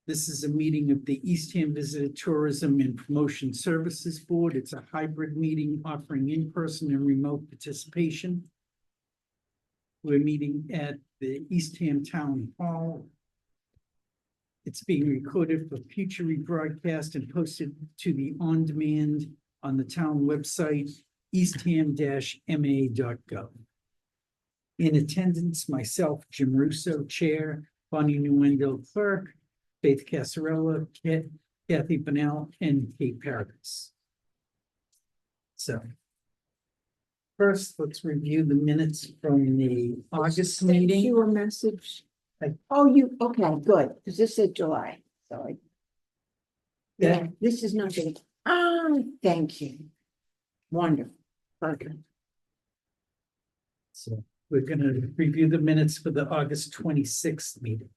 This is a meeting of the Eastham Visitor Tourism and Promotion Services Board. It's a hybrid meeting offering in-person and remote participation. We're meeting at the Eastham Town Hall. It's being recorded for future rebroadcast and posted to the on-demand on the town website, eastham-ma.gov. In attendance, myself, Jim Russo, Chair, Bonnie Nuendel, Clerk, Faith Casarella, Kathy Bunnell, and Kate Paradis. So first, let's review the minutes from the August meeting. You a message? I- Oh, okay, good, because this said July, so yeah, this is nothing. Thank you. Wonderful. Okay. So we're gonna review the minutes for the August 26th meeting.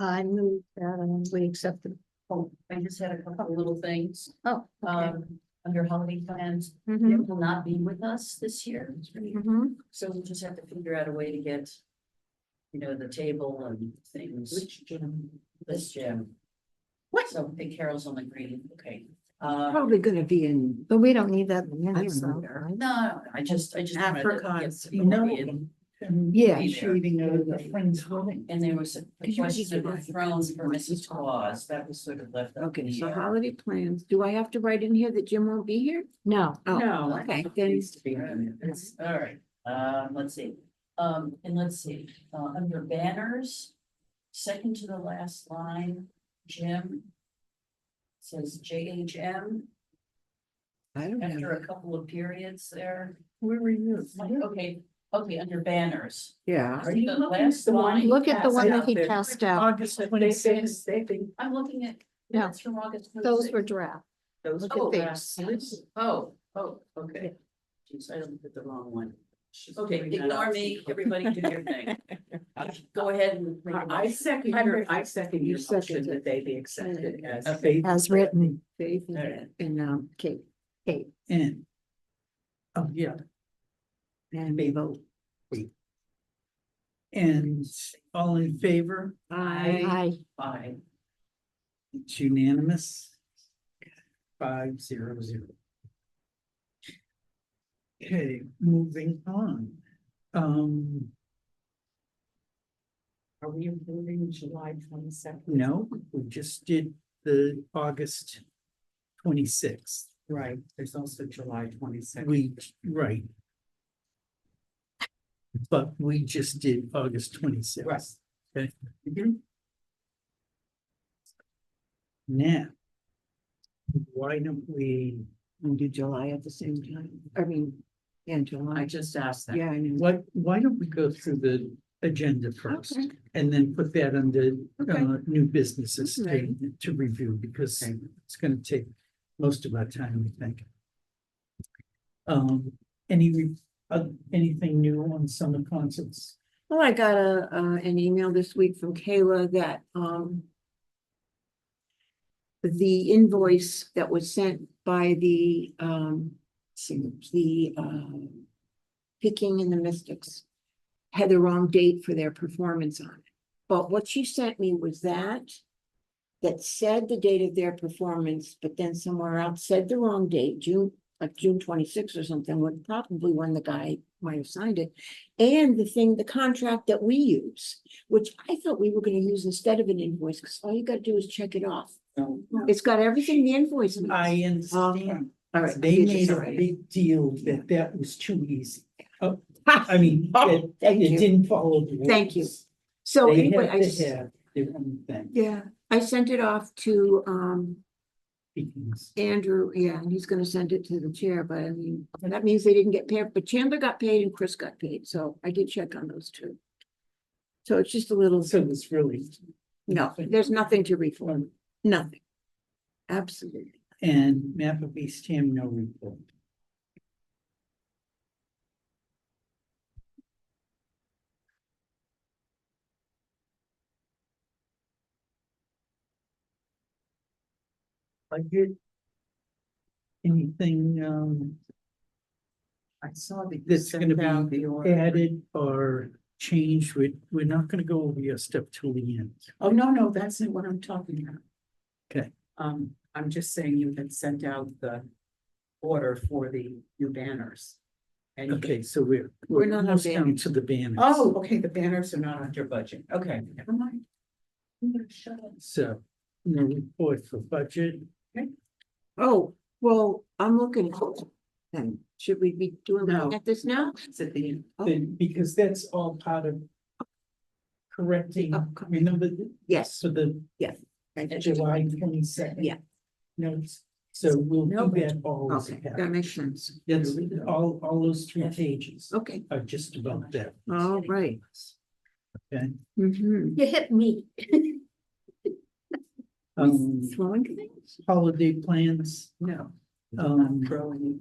I move that we accept the. Oh, I just had a couple of little things. Oh, okay. Under holiday plans, Mhm. Jim will not be with us this year. Mhm. So we'll just have to figure out a way to get, you know, the table and things. Which Jim? This Jim. What? So Big Carol's on the green, okay. Probably gonna be in. But we don't need that. No, I just. Apricot, wanted to you get know, somebody in. Yeah. Shooting of the friend's wedding. And there was a Could you question repeat that? thrown for Mrs. Claus, that was sort of left up in Okay, the so air. holiday plans. Do I have to write in here that Jim won't be here? No. Oh, No, okay, it then. needs to be on there. All right, let's see. And let's see, under banners, second to the last line, Jim. Says JHM I don't after know. a couple of periods there. Where were you? Okay, under banners. Yeah. Are you the last line? Look at the one that he passed out. August 26th. I'm looking at. Yeah. That's from August. Those 26th. were draft. Those Look at these. okay. Geez, I looked at the wrong one. Okay, ignore me, everybody do your thing. Go ahead and. I second your motion that they be accepted as. Faith As written. Alright. And Kate. and. Oh, yeah, And we vote. and all in favor? Aye. Aye. It's unanimous. 5-0-0. Okay, moving on. Are we approving July 22nd? No, we just did the August 26th. Right, there's also July 22nd. Right. But we just did August 26th. Right. Okay. Now. Why don't we, Do July at the same time. I mean, in July. I just asked that. Yeah, I know. why don't we go through the agenda first? Okay. And then put that under Okay. new businesses Right. to review, because Okay. it's gonna take most of our time, I think. Anything new on summer concerts? Well, I got an email this week from Kayla that, the invoice that was sent by the Picking and the Mystics had the wrong date for their performance on it. But what she sent me was that said the date of their performance, but then somewhere else said the wrong date, June 26th or something, when probably when the guy might have signed it. And the contract that we use, which I thought we were gonna use instead of an invoice, because all you gotta do is check it off. It's got everything the invoice needs. I understand. All right. They you made just- a all right. big deal that was too easy. Oh, I mean, it Thank you. didn't follow the rules. Thank you. So They anyway, have to have their own thing. yeah, I sent it off to Because Andrew, yeah, and he's gonna send it to the chair, but I mean, that means they didn't get paid, but Chandler got paid and Chris got paid, so I did check on those two. So it's just a little, So it's really. no, there's nothing to refund, nothing. Absolutely. And map of Eastham, no report. Budget. Anything, I saw that you that's sent gonna out be the order. added or changed? We're not gonna go over your stuff till the end. Oh, no, that's not what I'm talking about. Okay. I'm just saying you had sent out the order for the new banners. And Okay, so we're not on almost down banners. to the banners. Oh, okay, the banners are not on your budget. Okay, never mind. I'm gonna shut up. So, no report for budget. Oh, well, I'm looking at it. Then should we be doing No. at this now? It's at the end. Then, because that's all part of correcting, Upcoming. remember, Yes. for the July 22nd. Yeah. Notes, so we'll do No. that all. as a Okay, that package. makes sense. That's all those 3 pages Okay, are just about that. all right. Okay. Mhm. You hit me. Throwing things? Holiday plans, No. Um, Throwing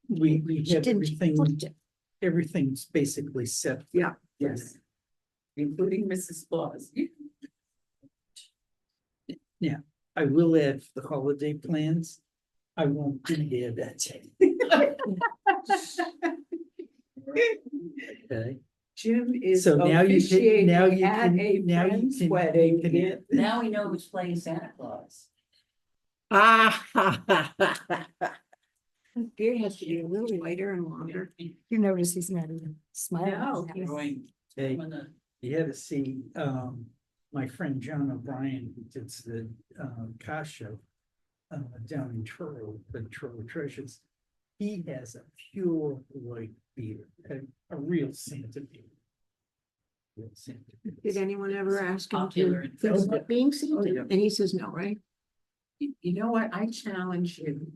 anything. we She have didn't everything, put it. everything's basically set. Yes. Including Mrs. Claus. I will add the holiday plans. I won't be there that day. Okay, Jim is so now you can, now officiating you at can, a now you friend's can. wedding. you can- Now we know who's playing Santa Claus. Beard has to be a little lighter and longer. You notice he's not even smiling. No, He's- Hey, I'm gonna- you had to see, my friend John O'Brien, who did the, car show. Down in Truro, the Truro Treasures. He has a pure white beard, a real Santa beard. Real Santa beard. Did anyone ever ask him Popular to in think Facebook. about being Santa? Oh, yeah. And he says no, right? You know what? I challenge you.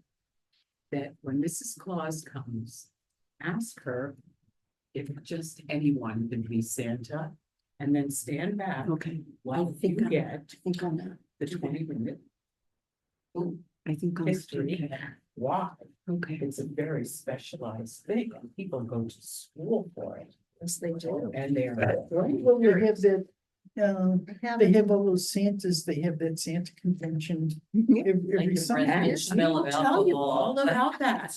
That when Mrs. Claus comes, ask her. If just anyone can be Santa. And then stand back Okay, while think you I'm- get I think on that. the 20-minute I think on history. okay. Why? Okay. It's a very specialized thing, and people go to school for it, Yes, they do. and they're. Well, they have that, they have all those Santas, they have that Santa convention Yeah. every Like the summer. breath and Yes, smell of we will tell you alcohol. all about that.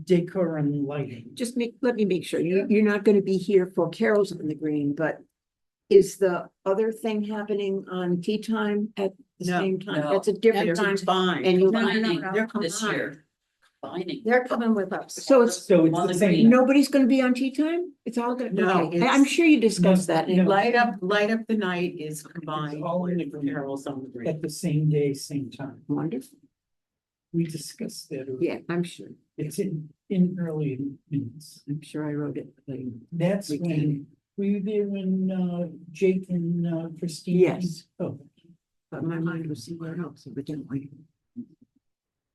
Decor and lighting. Just let me make sure, you're not gonna be here for Carols on the Green, but is the other thing happening on tea time at the No, same time? no. That's a different time. Fine. And you, Combining they're this combined. year. Combining. They're coming with us. So it's, So it's On the the same. green. nobody's gonna be on tea time? It's all gonna, No, okay, I'm it's- sure you discussed that. No. Light up the night is combined. all in the with green. Carols on the Green. At the same day, same time. Wonderful, We discussed that. yeah, I'm sure, It's in early minutes. I'm sure I wrote it. like, That's We when, were you there when Jake and Christine? Yes. Oh, But my mind was somewhere else, evidently.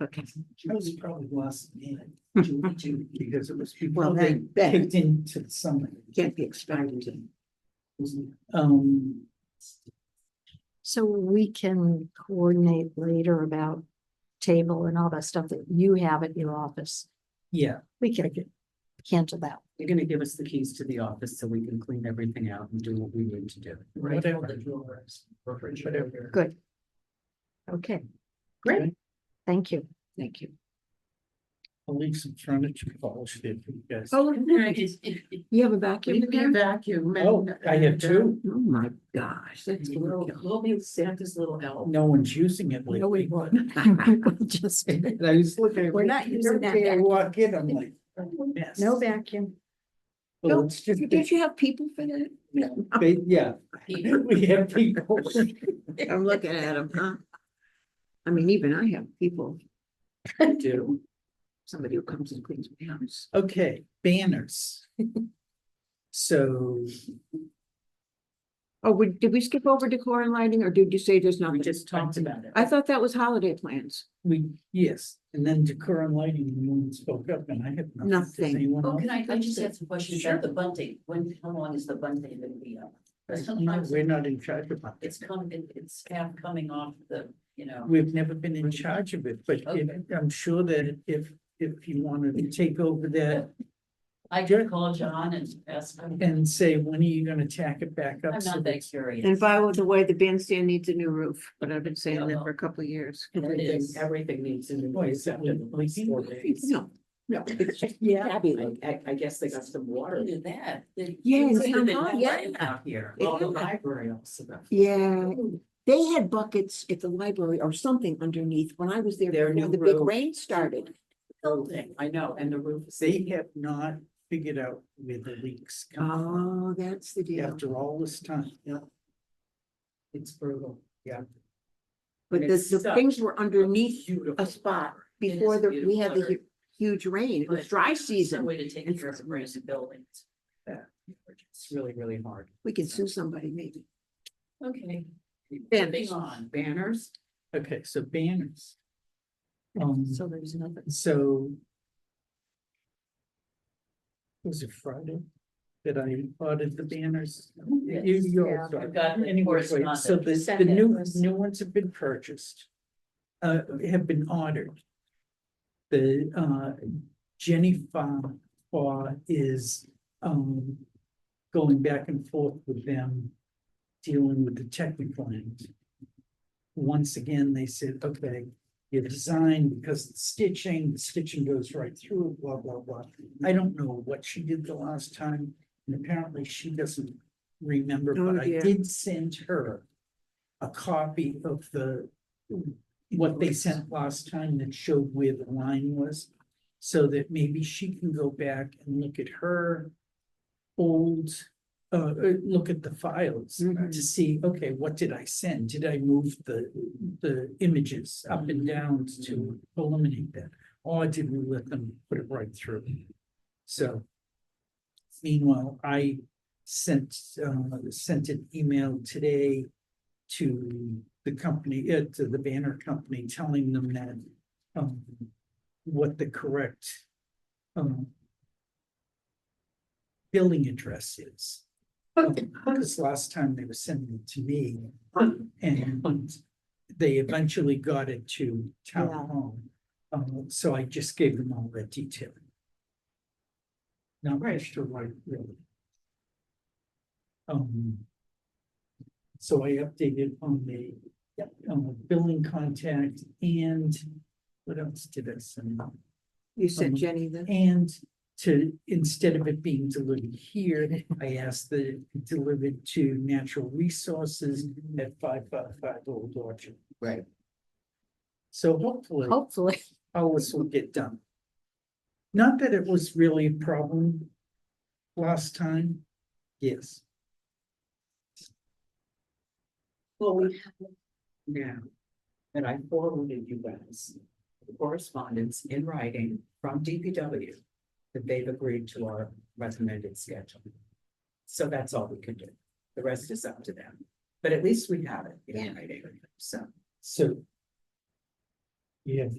Okay, that was probably last minute. Because it was well, before they then, kicked into the summer. can't be expected to. Um, So we can coordinate later about table and all that stuff that you have at your office. yeah, We can handle that. You're gonna give us the keys to the office so we can clean everything out and do what we need to do. whatever. The drawers, Whatever. Good. Okay, Great. thank you. Thank you. I'll leave some furniture polished there for you guys. Oh, Is- you have a vacuum Give me a there? vacuum. Oh, I have two. Oh, my gosh, that's Little, little. little be Santa's little elf. No one's using it No, we lately. won't. Just, And I was looking. We're not using that every day I vacuum. walk in, I'm like. yes. no vacuum. Well, it's just, Did you have people for that? yeah, we have people. I'm looking at them, huh? I mean, even I have people. Do. Somebody who comes and cleans my house. Okay, banners. So, Oh, did we skip over decor and lighting, or did you say there's We nothing? just talked about it. I thought that was holiday plans. yes, and then decor and lighting, no one spoke up and I have nothing. Does Nothing. anyone Oh, else? can I just ask a question about the bunting? How long is the bunting gonna be up? But No, sometimes we're not in charge of that. it's half coming off the, you know. We've never been in charge of it, but Okay. I'm sure that if you wanted to take over that I could call John and ask him. and say, when are you gonna tack it back up? I'm so not that that- curious. And by the way, the bandstand needs a new roof, but I've been saying that for a couple of years. It is. Everything needs to be Why, is except it in the last 4 days. No, no, it's just Yeah. fabulous. I guess they got some water Look at that. Yeah, It's in like town hall, the yeah. rain out here. It Well, the is. library also got. Yeah, they had buckets at the library or something underneath when I was there Their before new the big roof. rain started. Building. I know, and the roof is. They have not figured out where the leaks come from Oh, that's the deal. after all this time. It's brutal, yeah. But And it's the stuck. things were underneath Beautiful. a spot It is before we had the beautiful. huge rain. It was But dry it's a season. way to take And care of brand new buildings. It's really, really hard. We can sue somebody maybe. Okay. Banners. Moving on. Banners, Okay, so banners. So there's nothing. So. Was it Friday that I ordered the banners? You Yeah. also- I've got the Anyway, so correspondence. the new ones have been purchased. Have been ordered. The Jenny Farm is going back and forth with them. Dealing with the technical end. Once again, they said, okay, your design, because the stitching goes right through, blah, blah, blah. I don't know what she did the last time, and apparently she doesn't remember, Oh, but I dear. did send her a copy of what they sent last time that showed where the line was, so that maybe she can go back and look at her old, look at the files Mhm. to see, okay, what did I send? Did I move the images up and down to eliminate that? Or did we let them put it right through? So meanwhile, I sent an email today to the company, to the banner company, telling them that what the correct billing address is. Because last time they were sending it to me, and they eventually got it to town Yeah. hall. So I just gave them all that detail. Not extra right, really. So I updated on the billing contact, and what else did I send? You said Jenny then? And instead of it being delivered here, I asked that it be delivered to Natural Resources at 555 Old Orchard. Right. So hopefully Hopefully. all this will get done. Not that it was really a problem last time. Yes. well, we have now, and I forwarded you guys the correspondence in writing from DPW that they've agreed to our recommended schedule. So that's all we can do. The rest is up to them. But at least we have it in writing, so So. Yeah,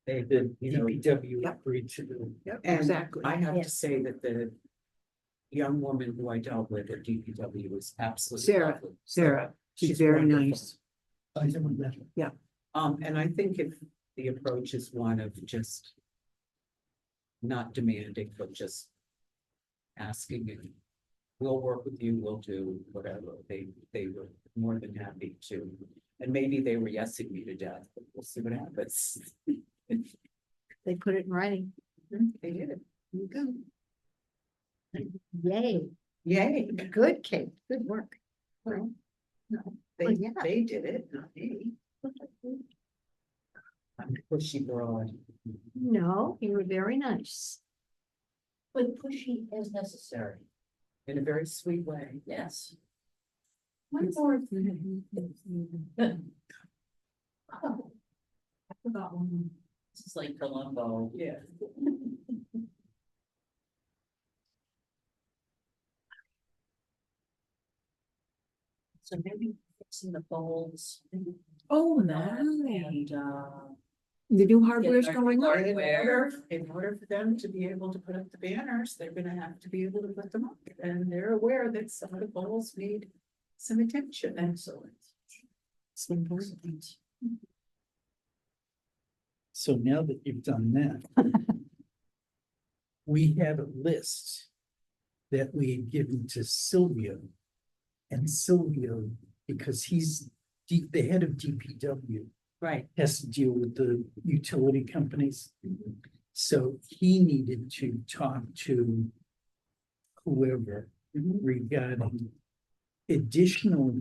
they the did, you know. DPW Yep. agreed to the. And Exactly. I have to Yes. say that the young woman who I dealt with at DPW was absolutely Sarah. lovely. Sarah, she's very wonderful. nice. And I think if the approach is one of just not demanding, but just asking, and we'll work with you, we'll do whatever, they were more than happy to. And maybe they were yesing me to death, but we'll see what happens. They put it in writing. They did. You go. Yay. Yay. Good, Kate. Good work. Well, no, Well, yeah. they did it, not me. I'm pushy broad. No, you were very nice. But pushy as necessary. In a very sweet way. Yes. One more thing. Oh, I forgot one. This is like Columbo. Yeah. So maybe fixing the folds. Oh, And, The new hardware's our going on. In order for them to be able to put up the banners, they're gonna have to be able to put them up, and they're aware that some of the poles need some attention, and so it's important. So now that you've done that, we had a list that we had given to Silvio. And Silvio, because he's the head of DPW, Right. has to deal with the utility companies. So he needed to talk to whoever regarding additional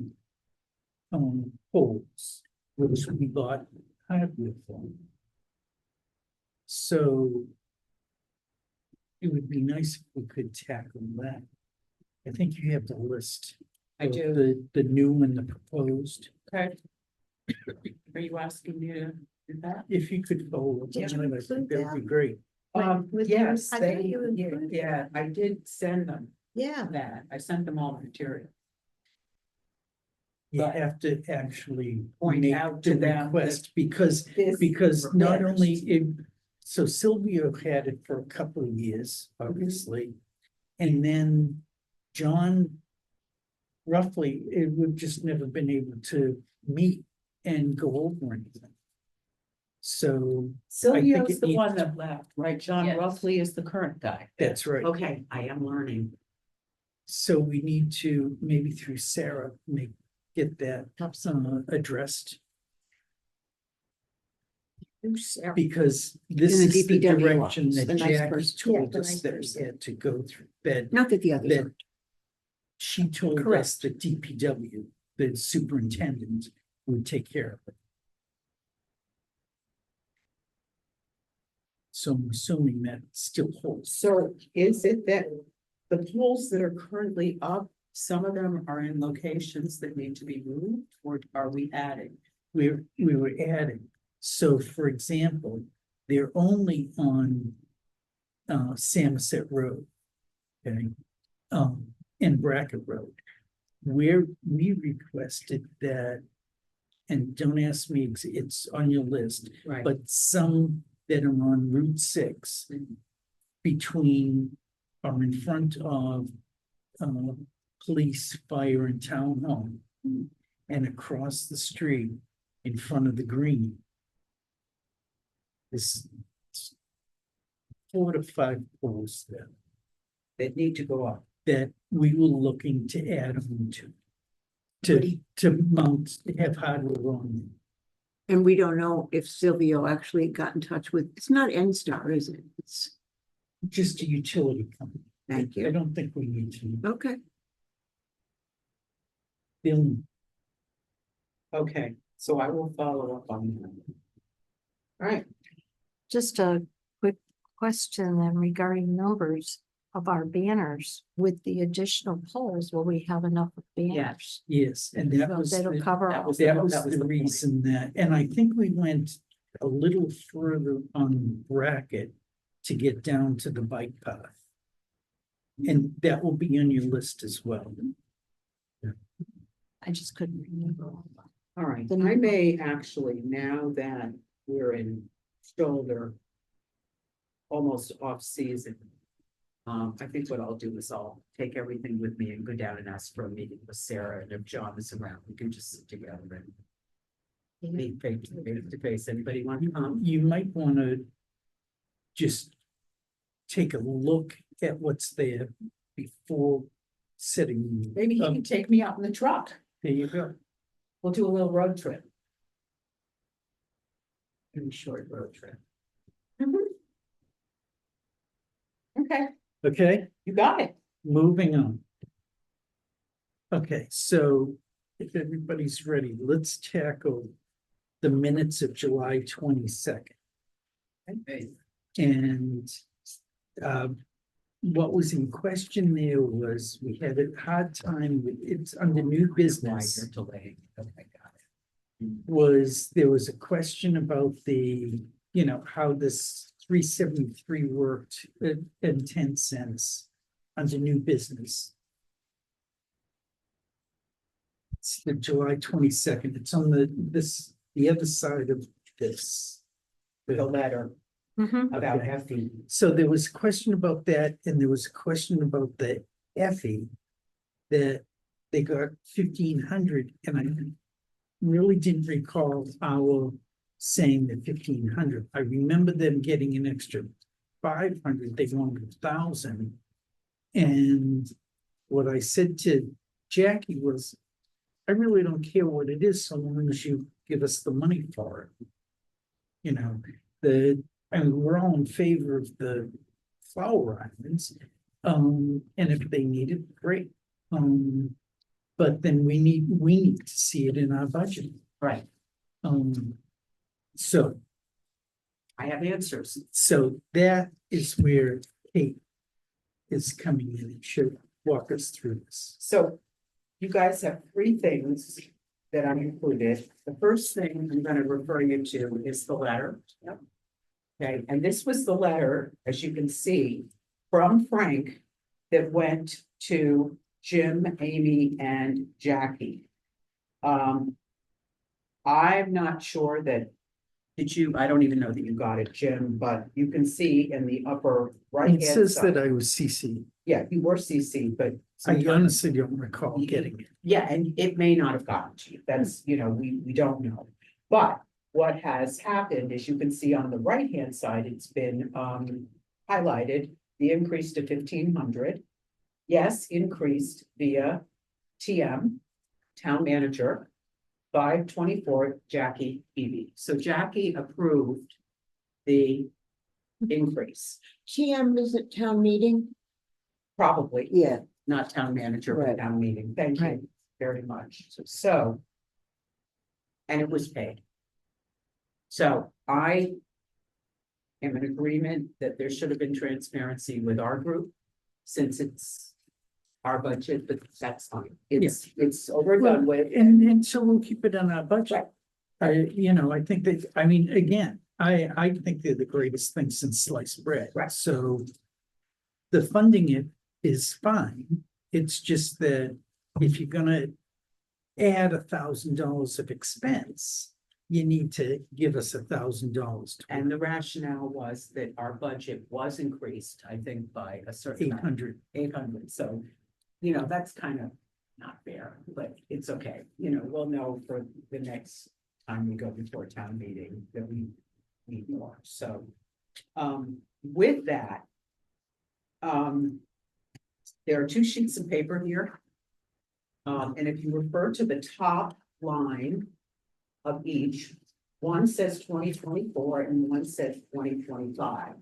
poles, which we bought hardware for. So it would be nice if we could tackle that. I think you have the list. I of do. The new and the proposed. Okay. Are you asking me to do that? If you could follow, up Did on you it, I think include that would be that? great. With Yes, yours? I thought they, you yeah, included yeah, I did send them Yeah. that. I sent them all the material. You But- have to actually Point make out the to them request because not only it, so Silvio had it for a couple of years, obviously. And then John, roughly, we've just never been able to meet and go over anything. So Sylvia's it the needs one to- that left, right? John Yes. Ruffley is the current guy. that's right. Okay, I am learning. So we need to, maybe through Sarah, get that addressed. Because this In the is the DPW direction office, that the nice Jackie person. told Yeah, the us nice that we person. had to go through. That Not that the others that aren't. she told us Correct. that DPW, the superintendent, would take care of it. So I'm assuming that still holds. So is it that the poles that are currently up, some of them are in locations that need to be moved, or are we adding? We were adding, so for example, they're only on Samoset Road. Okay, and Brackett Road. Where we requested that, and don't ask me, it's on your list, Right. but some that are on Route 6 between, are in front of police, fire, and town hall, and across the street in front of the green. This 4 to 5 poles there That need to go up. that we were looking to add on to. To mount, have hardware on them. And we don't know if Silvio actually got in touch with, it's not N-Star, is it? It's, Just a utility company. thank I you. don't think we need to. Okay, They'll- Okay, so I will follow up on that. All right, Just a quick question then regarding numbers of our banners with the additional poles. Will we have enough banners? Yes, and that So was, that'll the- cover that all. was that was that was the the point. reason that, and I think we went a little further on bracket to get down to the bike path. And that will be on your list as well. I just couldn't remember. all of them. all right. The I new- may actually, now that we're in shoulder, almost off season. I think what I'll do is I'll take everything with me and go down and ask for a meeting with Sarah, and if John is around, we can just sit together and meet face to face. Anybody want to come? You might want to just take a look at what's there before setting. Maybe he can take me out in the truck. There you go. We'll do a little road trip. Pretty short road trip. Okay, Okay, you got it. moving on. Okay, so if everybody's ready, let's tackle the minutes of July 22nd. Okay. And what was in question there was, we had a hard time with, it's under new Why business. you're delaying. Okay, got it. There was a question about the, how this 373 worked in 10 cents under new business. It's the July 22nd. It's on the other side of this. the letter Mhm. about Okay. Effie. So there was a question about that, and there was a question about the Effie. That they got 1,500, and I really didn't recall our saying the 1,500. I remember them getting an extra 500, they wanted 1,000. And what I said to Jackie was, I really don't care what it is, so long as you give us the money for it. You know, and we're all in favor of the flower islands. And if they need it, great. But then we need to see it in our budget. Right, So, I have answers. so that is where Kate is coming in and should walk us through this. So you guys have three things that I included. The first thing I'm gonna refer you to is the letter. Yep. Okay, and this was the letter, as you can see, from Frank that went to Jim, Amy, and Jackie. I'm not sure that, I don't even know that you got it, Jim, but you can see in the upper right It hand says that side. I was CC. Yeah, you were CC, but. I sometimes- honestly don't recall getting it. Yeah, and it may not have gotten to you. That's, we don't know. But what has happened, as you can see on the right-hand side, it's been highlighted, the increase to 1,500. Yes, increased via TM, town manager, 524 Jackie Eby. So Jackie approved the increase, TM is at town meeting? probably. Yeah. Not town manager, but Right. town meeting. Thank Right. you very much. So. And it was paid. So I. Am in agreement that there should have been transparency with our group, since it's. Our budget, but that's fine. It's over and done with. And so we'll keep it on our budget. Right. I think that, again, I think they're the greatest thing since sliced bread. Right. So the funding it is fine. It's just that if you're gonna add $1,000 of expense, you need to give us $1,000. And the rationale was that our budget was increased, I think, by a certain. 800. 800, so, that's kind of not fair, but it's okay. We'll know for the next time we go before town meeting that we need more, so. With that. There are two sheets of paper here. And if you refer to the top line of each, one says 2024 and one says 2025.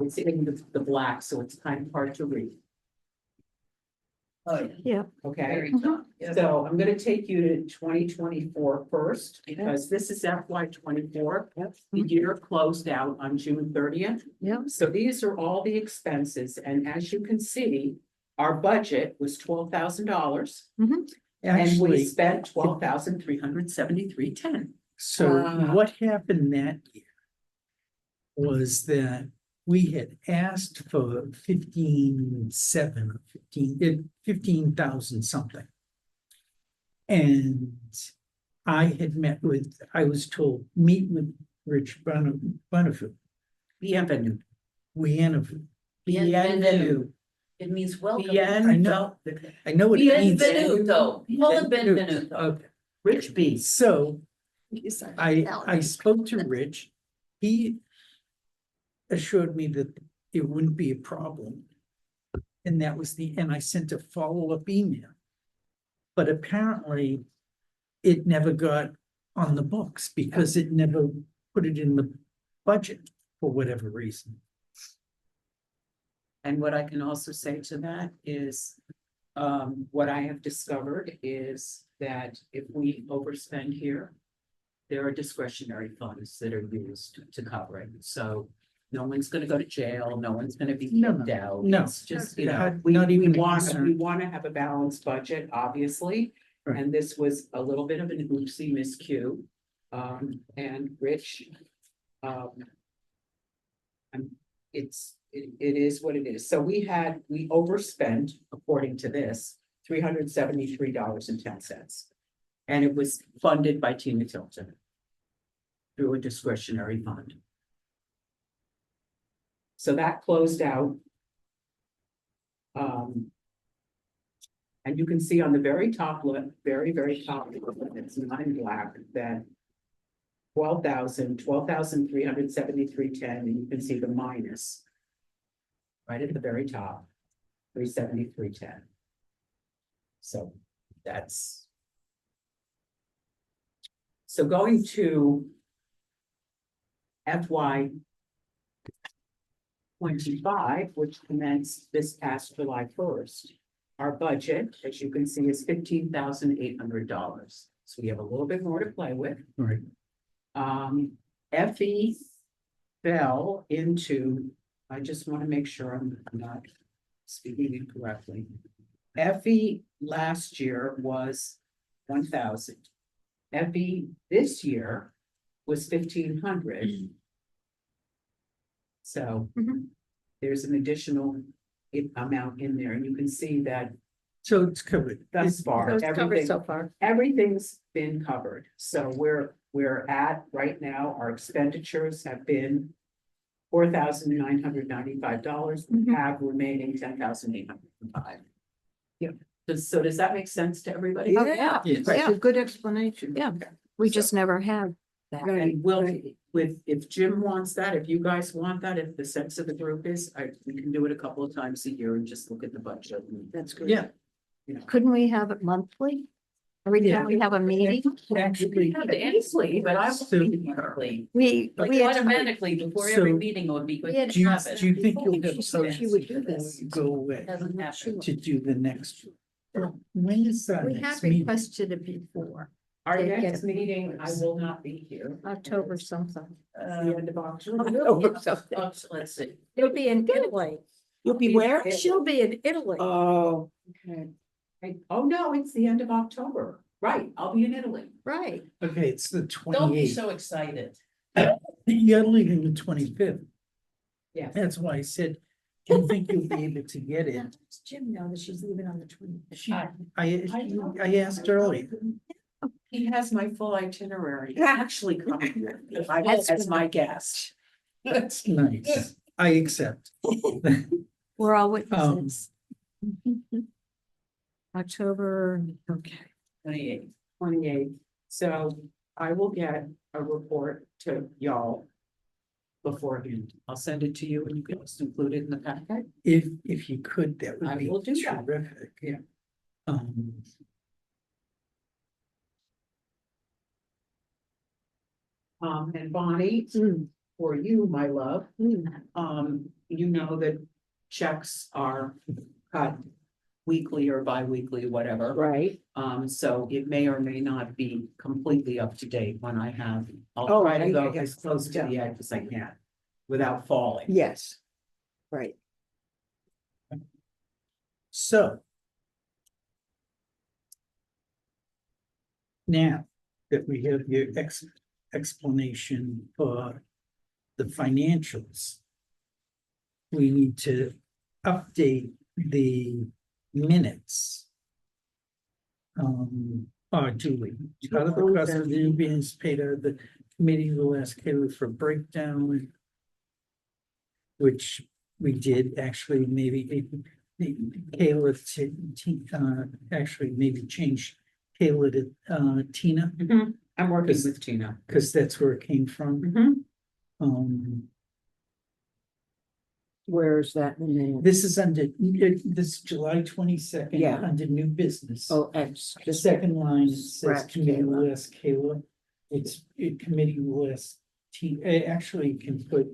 It's in the black, so it's kind of hard to read. Oh, yeah. Yeah. Okay, Very tough. Yeah. so I'm gonna take you to 2024 first, because this is FY 24. The year closed out on June 30th. Yep. So these are all the expenses, and as you can see, our budget was $12,000. And we Actually, spent 12,373.10. so Ah. what happened that year was that we had asked for 15,000 something. And I was told, meet with Rich Bonnefield. Bienvenue. Bienvenue. It means welcome. I know what it means. Bienvenuto. Call it benvenuto. Okay, Rich B. so I spoke to Rich. He assured me that it wouldn't be a problem. And I sent a follow-up email. But apparently it never got on the books because it never put it in the budget for whatever reason. And what I can also say to that is, what I have discovered is that if we overspend here, there are discretionary funds that are used to cover it. So no one's gonna go to jail, no one's gonna be No, kicked out. no. It's just, Not even a want concern. to have a balanced budget, obviously. Right. And this was a little bit of an oopsie miscue. And Rich, it is what it is. So we overspent, according to this, $373.10. And it was funded by Tina Tilton. through a discretionary fund. So that closed out. And you can see on the very top left, very top, it's not in black, that 12,373.10, and you can see the minus right at the very top, 373.10. So that's. So going to FY 25, which commenced this past July 1st. Our budget, as you can see, is $15,800. So we have a little bit more to play with. Right. FE fell into, I just want to make sure I'm not speaking incorrectly. FE last year was 1,000. FE this year was 1,500. So Mhm. there's an additional amount in there, and you can see that So it's covered. thus far, So it's covered everything, so far. everything's been covered. So we're at, right now, our expenditures have been $4,995. We Mhm. have remaining $10,805. Yeah. So does that make sense to everybody? Oh, yeah. Yes. That's a good explanation. Yeah. We just never had that. Right, And we'll, right. if Jim wants that, if you guys want that, if the sense of the group is, we can do it a couple of times a year and just look at the budget. That's good. Yeah, Couldn't we have it monthly? Every time we have a meeting? actually, Honestly, but I So- will be monthly. We Like had- automatically, before So- every meeting, it would be good We had to do you, have it. do you think you'll She get said she would do before this. you go away Doesn't happen. to do the next? When is our We next have meeting? requested it before, Our Can't get next it. meeting, I will not be here. October something. The end of October. Let's see. It'll be in Italy. You'll be where? She'll be in Italy. Oh, okay. Oh, no, it's the end of October. Right, I'll be in Italy. Right. Okay, it's the Don't be 28th. so excited. You're leaving the 25th. Yes. That's why I said, do you think you'll be able to get it? Does Jim know that she's leaving on the 20th? She, I I asked earlier. He has my full itinerary, actually coming as my guest. That's nice. I accept. We're all witnesses. October, okay. 28. 28th. So I will get a report to y'all beforehand. I'll send it to you and you can just include it in the packet. If you could, that I would be will do that. terrific. Yeah. Um, And Bonnie, Mm, for you, my love, mm. you know that checks are cut weekly or bi-weekly, whatever. Right. So it may or may not be completely up to date when I have, I'll Oh, try to I- go I- as close to the edge as I can without falling. Yes. Right. So. Now that we have your explanation for the financials. We need to update the minutes. Or do we? Out of the cost of the new business paid out of the committee will ask Kayla for breakdown. Which we did actually, maybe Kayla actually maybe change Kayla to Tina, I'm working Because- with Tina. because that's where it came from. Mhm. Where is that in the? This is under, this is July 22nd. Yeah. Under new business. Oh, X. The second line says Scratch committee will Kayla. ask Kayla. Committee will ask actually you can put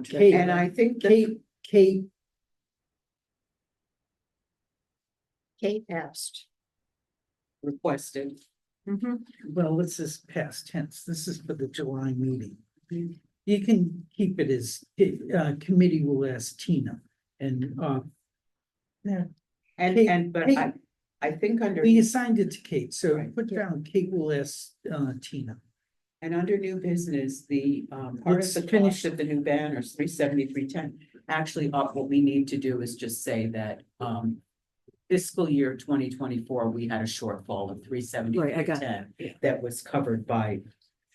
Kate. And I think that Kate, Kate asked. requested, well, this is past tense. This is for the July meeting. You can keep it as, committee will ask Tina and, yeah, but Kate. I think under, we assigned it to Kate, so Right. put down Kate will ask, Tina. and under new business, the part of Let's the finish- cost of the new banners, 373.10. Actually, what we need to do is just say that, fiscal year 2024, we had a shortfall of Right, I got 373.10 that was covered by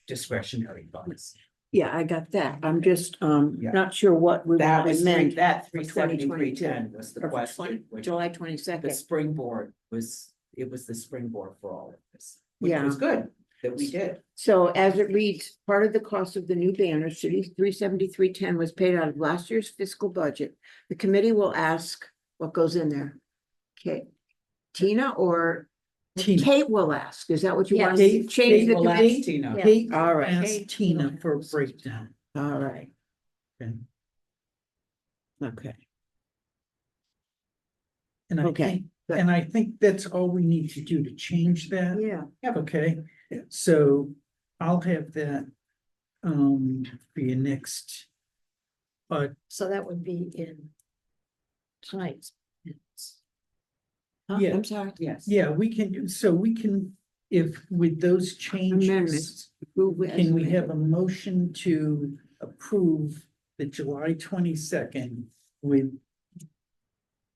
discretionary funds. Yeah, I got that. I'm just, Yeah. not sure what we That want was to amend. that for 373, 10 was the or for question. which July The 22nd. springboard was, it was the springboard for all of this, which Yeah. was good that we did. So as it reads, part of the cost of the new banner, city 37310 was paid out of last year's fiscal budget. The committee will ask what goes in there. Okay. Tina or Tina. Kate will ask. Is that what you want? Kate- Change the We'll ask committee? Tina. Yeah. Kate All right. asked Tina for a breakdown. All right. Okay. Okay. And I Okay, think, good. and I think that's all we need to do to change that. Yeah. Okay, so I'll have that for your next. So that would be in tonight's minutes. Huh? Yeah. I'm sorry. Yes. Yeah, we can, so we can, if with those changes, Amendments. Approve as can we have a amended. motion to approve the July 22nd with,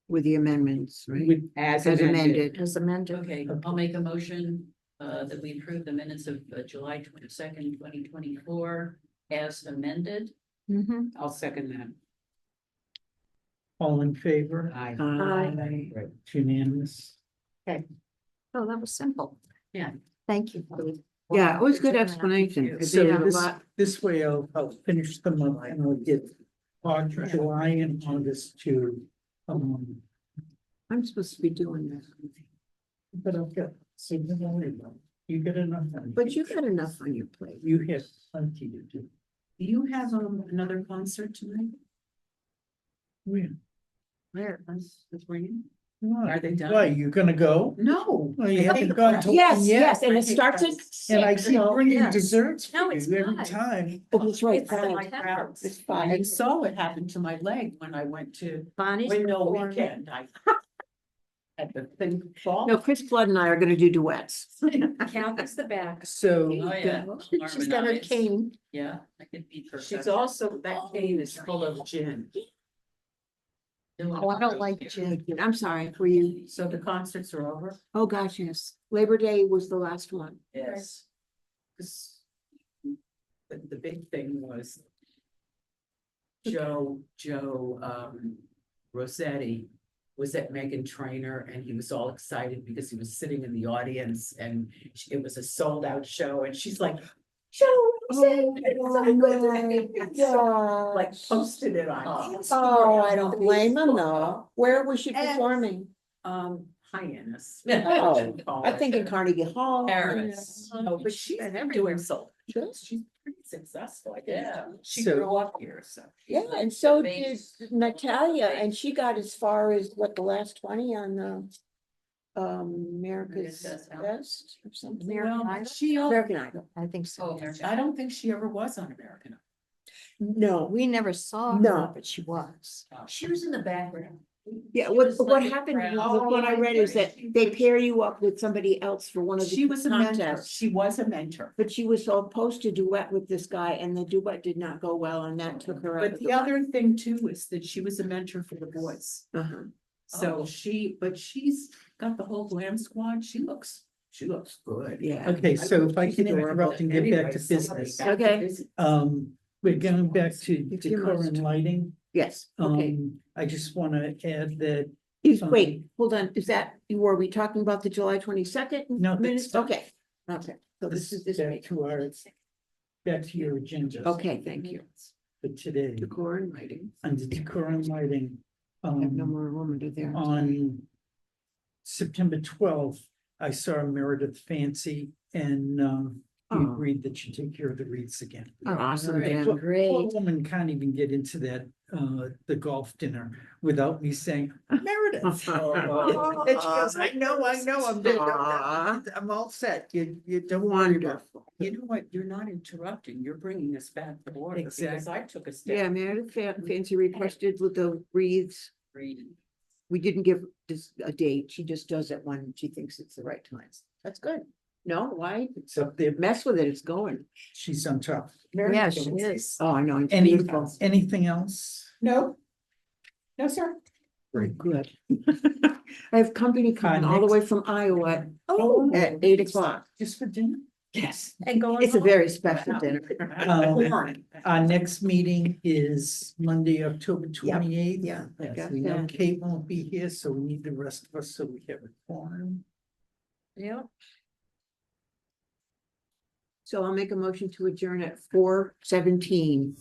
With the amendments, right? with, As As amended. amended. As amended. Okay, I'll make a motion that we approve the minutes of July 22nd, 2024 as amended. Mhm. I'll second that. all in favor? Aye. Aye. Right. It's unanimous. Oh, that was simple. Yeah. Thank you. Yeah, it was good explanation. 'cause they So have a this, lot. this way I'll finish them up and I'll get August, July and August to, I'm supposed to be doing this. but I'll get, so don't worry about it. You get enough. on But you got enough on your plate. You have plenty to do. Do you have another concert tonight? Yeah. Where? That's ringing? Why? Are they done? Why, you gonna go? No. Well, you I haven't think- gone to. Yes, one yet. yes, and it starts at And I 6. keep bringing yes. desserts No, for it's you every five. time. Oh, that's right. It's five. like peppers. It's I 5. saw what happened to my leg when I went to Bonnie's. Windmill performing. Weekend. I had the thing fall. No, Chris Flood and I are gonna do duets. Kathy's the back. So, Oh, yeah. She's got her Harmonize. cane. Yeah, I could beat her. She's also, that cane is full of gin. Oh, I don't like gin. I'm sorry for you. So the concerts are over? Oh, gosh, yes. Labor Day was the last one. Yes. The big thing was Joe Rossetti was at Megan Trainor and he was all excited because he was sitting in the audience and it was a sold out show and she's like, Joe Rossetti, it's so good to see you." So, like posted it on. Instagram. Oh, I don't blame him though. Where was she And- performing? Hyannis. Oh, I think in Carnegie Hall. Paris. No, but she's And been everywhere. doing so. She's pretty successful, I guess. Yeah. She So- grew up here, so. Yeah, and so did Natalia, and she got as far as what, the last 20 on the America's America's Got Best or something. American Well, Idol? she, American Idol. I think so. Oh, I don't think she ever was on American Idol. No, We never saw her, No. but she was. She was in the background. yeah, She what was what like a happened, crowd. what I read is that they pair you up with somebody else for one of She the was a mentor. contests. She was a mentor. But she was supposed to duet with this guy and the duet did not go well and that took her out But of the other thing too is that she was a mentor for the boys. Uh-huh. So she's got the whole glam squad. She looks good. Yeah. okay, so if I She's can adorable. interrupt and get back Anyway, to somebody business. back to Okay. business. We're going back to If you decor must. and lighting. Yes, okay. I just wanna add that, Wait, hold on, is that, were we talking about the July 22nd? No, that's minutes? fine. Okay, okay, so this is this back week. to our, back to your agenda. Okay, thank you. For today, Decor and lighting. under decor and lighting, I have no more room to there. on September 12th, I saw Meredith Fancy and he Oh. agreed that she'd take care of the wreaths again. Awesome, Alright. Dan. Poor Great. woman can't even get into that, the golf dinner without me saying, Meredith. And she goes, I know, I'm all set. You don't worry about it. Wonderful. You know what? You're not interrupting. You're bringing us back to order because Exactly. I took a step. Yeah, Meredith Fancy requested with the wreaths. Reading. We didn't give this a date. She just does it when she thinks it's the right time. That's good. No, why It's up there. mess with it? It's going. She's on top. Yeah, she is. Oh, I know. It's Any, beautiful. anything else? No. No, sir. Very Good. I have company coming all the next- way from Iowa Oh, at 8 o'clock. just for dinner? Yes. And going It's a home. very special dinner. Um, Our next meeting is Monday, October 28th. yeah, I As got we know, that. Kate won't be here, so we need the rest of us, so we have a quorum. Yeah. So I'll make a motion to adjourn at 4:17.